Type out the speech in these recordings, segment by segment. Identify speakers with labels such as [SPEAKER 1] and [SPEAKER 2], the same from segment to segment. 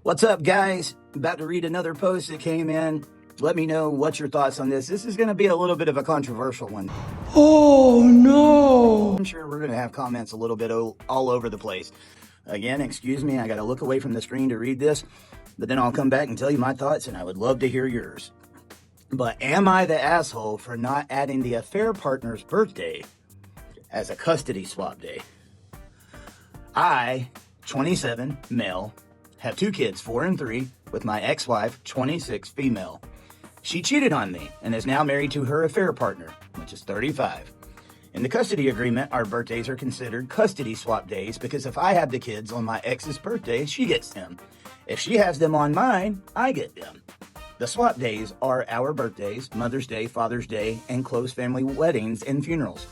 [SPEAKER 1] What's up, guys? About to read another post that came in. Let me know what's your thoughts on this. This is going to be a little bit of a controversial one.
[SPEAKER 2] Oh, no.
[SPEAKER 1] I'm sure we're going to have comments a little bit all over the place. Again, excuse me, I got to look away from the screen to read this, but then I'll come back and tell you my thoughts, and I would love to hear yours. But am I the asshole for not adding the affair partner's birthday as a custody swap day? I, 27, male, have 2 kids, 4 and 3, with my ex-wife, 26, female. She cheated on me and is now married to her affair partner, which is 35. In the custody agreement, our birthdays are considered custody swap days because if I have the kids on my ex's birthday, she gets them. If she has them on mine, I get them. The swap days are our birthdays, Mother's Day, Father's Day, and close family weddings and funerals.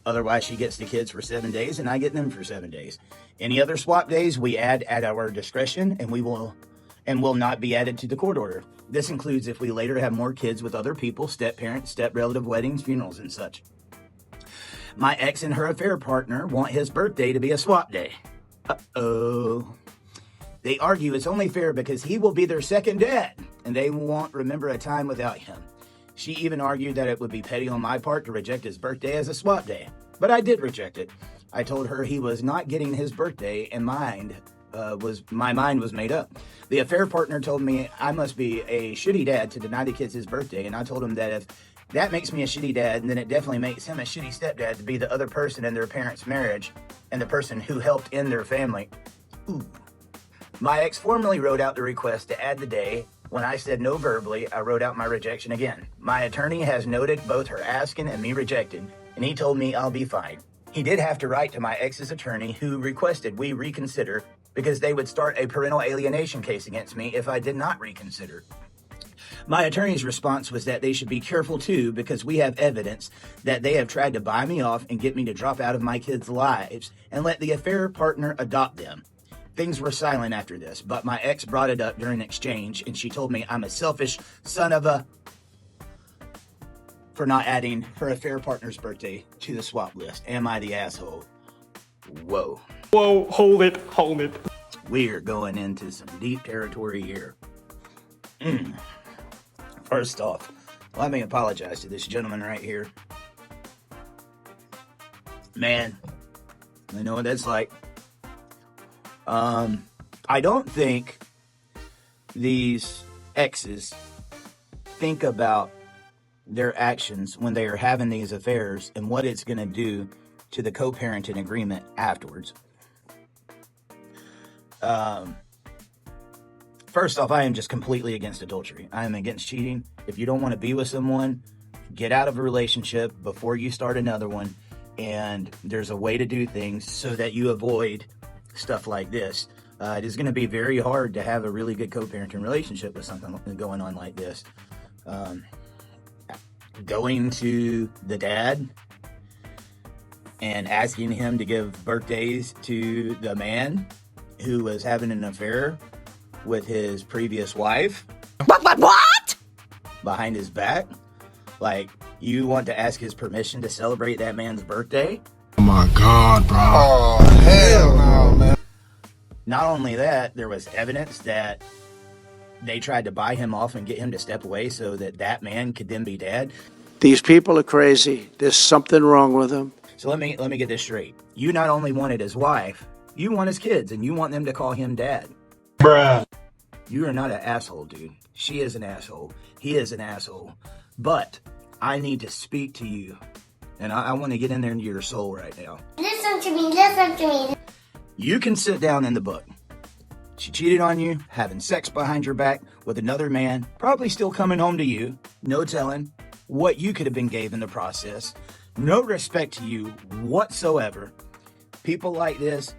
[SPEAKER 1] Otherwise, she gets the kids for 7 days and I get them for 7 days. Any other swap days we add at our discretion and will not be added to the court order. This includes if we later have more kids with other people, step-parents, step-relative weddings, funerals, and such. My ex and her affair partner want his birthday to be a swap day. Uh-oh. They argue it's only fair because he will be their second dad, and they won't remember a time without him. She even argued that it would be petty on my part to reject his birthday as a swap day, but I did reject it. I told her he was not getting his birthday, and my mind was made up. The affair partner told me I must be a shitty dad to deny the kids his birthday, and I told him that if that makes me a shitty dad, then it definitely makes him a shitty stepdad to be the other person in their parents' marriage and the person who helped end their family. Ooh. My ex formally wrote out the request to add the day. When I said no verbally, I wrote out my rejection again. My attorney has noted both her asking and me rejecting, and he told me I'll be fine. He did have to write to my ex's attorney, who requested we reconsider because they would start a parental alienation case against me if I did not reconsider. My attorney's response was that they should be careful too because we have evidence that they have tried to buy me off and get me to drop out of my kids' lives and let the affair partner adopt them. Things were silent after this, but my ex brought it up during exchange, and she told me I'm a selfish son of a for not adding her affair partner's birthday to the swap list. Am I the asshole? Whoa.
[SPEAKER 2] Whoa, hold it.
[SPEAKER 1] We are going into some deep territory here. First off, let me apologize to this gentleman right here. Man, I know what that's like. I don't think these exes think about their actions when they are having these affairs and what it's going to do to the co-parenting agreement afterwards. First off, I am just completely against adultery. I am against cheating. If you don't want to be with someone, get out of a relationship before you start another one. And there's a way to do things so that you avoid stuff like this. It is going to be very hard to have a really good co-parenting relationship with something going on like this. Going to the dad and asking him to give birthdays to the man who was having an affair with his previous wife.
[SPEAKER 2] What?
[SPEAKER 1] Behind his back. Like, you want to ask his permission to celebrate that man's birthday?
[SPEAKER 3] Oh my God, bro. Oh, hell no, man.
[SPEAKER 1] Not only that, there was evidence that they tried to buy him off and get him to step away so that that man could then be dad.
[SPEAKER 4] These people are crazy. There's something wrong with them.
[SPEAKER 1] So let me get this straight. You not only wanted his wife, you want his kids, and you want them to call him dad.
[SPEAKER 2] Bruh.
[SPEAKER 1] You are not an asshole, dude. She is an asshole. He is an asshole. But I need to speak to you. And I want to get in there into your soul right now.
[SPEAKER 5] Listen to me.
[SPEAKER 1] You can sit down in the book. She cheated on you, having sex behind your back with another man, probably still coming home to you. No telling what you could have been gave in the process. No respect to you whatsoever. People like this,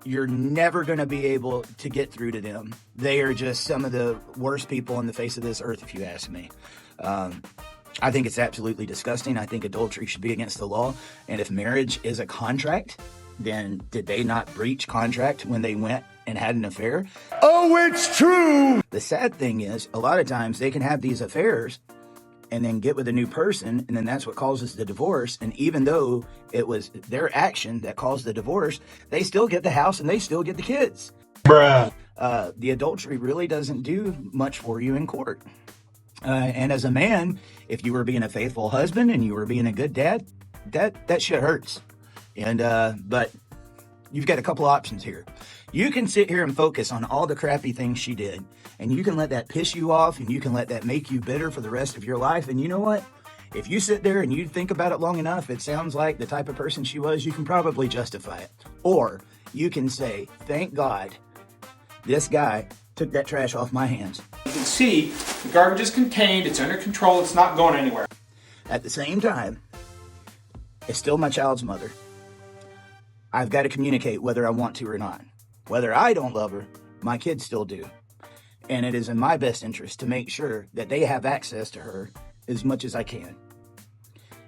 [SPEAKER 1] you're never going to be able to get through to them. They are just some of the worst people on the face of this earth, if you ask me. I think it's absolutely disgusting. I think adultery should be against the law. And if marriage is a contract, then did they not breach contract when they went and had an affair?
[SPEAKER 2] Oh, it's true.
[SPEAKER 1] The sad thing is, a lot of times they can have these affairs and then get with a new person, and then that's what causes the divorce. And even though it was their action that caused the divorce, they still get the house and they still get the kids.
[SPEAKER 2] Bruh.
[SPEAKER 1] the adultery really doesn't do much for you in court. And as a man, if you were being a faithful husband and you were being a good dad, that shit hurts. And but you've got a couple options here. You can sit here and focus on all the crappy things she did, and you can let that piss you off, and you can let that make you bitter for the rest of your life. And you know what? If you sit there and you think about it long enough, it sounds like the type of person she was, you can probably justify it. Or you can say, thank God this guy took that trash off my hands.
[SPEAKER 6] You can see the garbage is contained, it's under control, it's not going anywhere.
[SPEAKER 1] At the same time, it's still my child's mother. I've got to communicate whether I want to or not. Whether I don't love her, my kids still do. And it is in my best interest to make sure that they have access to her as much as I can.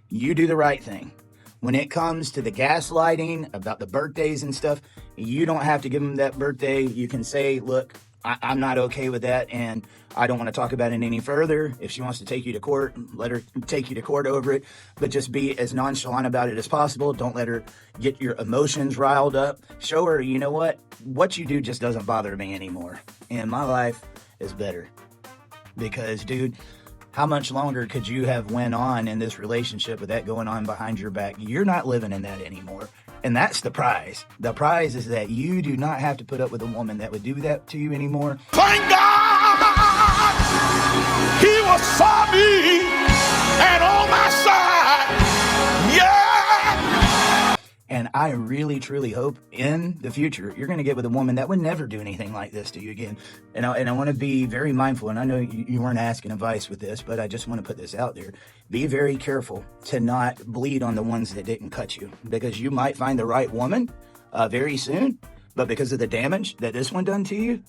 [SPEAKER 1] You do the right thing. When it comes to the gaslighting about the birthdays and stuff, you don't have to give them that birthday. You can say, look, I'm not okay with that, and I don't want to talk about it any further. If she wants to take you to court, let her take you to court over it, but just be as nonchalant about it as possible. Don't let her get your emotions riled up. Show her, you know what you do just doesn't bother me anymore, and my life is better. Because, dude, how much longer could you have went on in this relationship with that going on behind your back? You're not living in that anymore. And that's the prize. The prize is that you do not have to put up with a woman that would do that to you anymore.
[SPEAKER 2] Thank God he was for me and on my side. Yeah.
[SPEAKER 1] And I really, truly hope in the future you're going to get with a woman that would never do anything like this to you again. And I want to be very mindful, and I know you weren't asking advice with this, but I just want to put this out there. Be very careful to not bleed on the ones that didn't cut you, because you might find the right woman very soon, but because of the damage that this one done to you,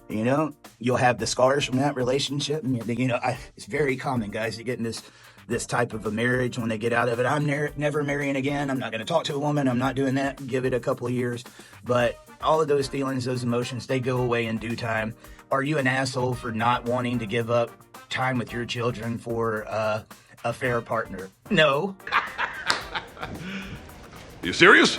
[SPEAKER 1] you know, you'll have the scars from that relationship. And, you know, it's very common, guys, to get in this type of a marriage. When they get out of it, I'm never marrying again. I'm not going to talk to a woman. I'm not doing that. Give it a couple of years. But all of those feelings, those emotions, they go away in due time. Are you an asshole for not wanting to give up time with your children for a fair partner? No.
[SPEAKER 2] You serious?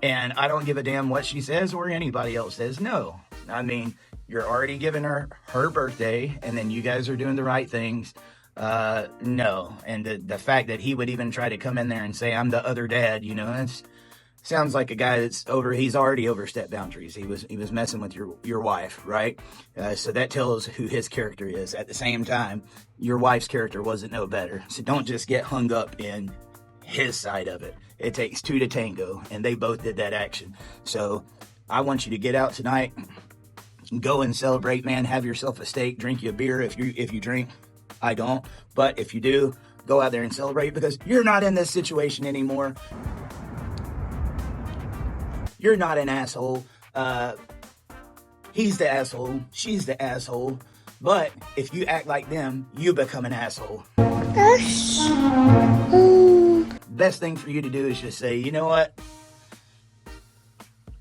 [SPEAKER 1] And I don't give a damn what she says or anybody else says. No. I mean, you're already giving her birthday, and then you guys are doing the right things. No. And the fact that he would even try to come in there and say, I'm the other dad, you know, that's sounds like a guy he's already overstepped boundaries. He was messing with your wife, right? So that tells who his character is. At the same time, your wife's character wasn't no better. So don't just get hung up in his side of it. It takes two to tango, and they both did that action. So I want you to get out tonight, go and celebrate, man. Have yourself a steak, drink you a beer if you drink. I don't, but if you do, go out there and celebrate, because you're not in this situation anymore. You're not an asshole. He's the asshole. She's the asshole. But if you act like them, you become an asshole. Best thing for you to do is just say, you know what?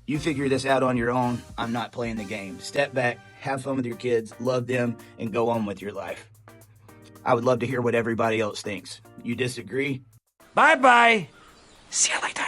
[SPEAKER 1] You figure this out on your own. I'm not playing the game. Step back, have fun with your kids, love them, and go on with your life. I would love to hear what everybody else thinks. You disagree?
[SPEAKER 2] Bye-bye. See you later.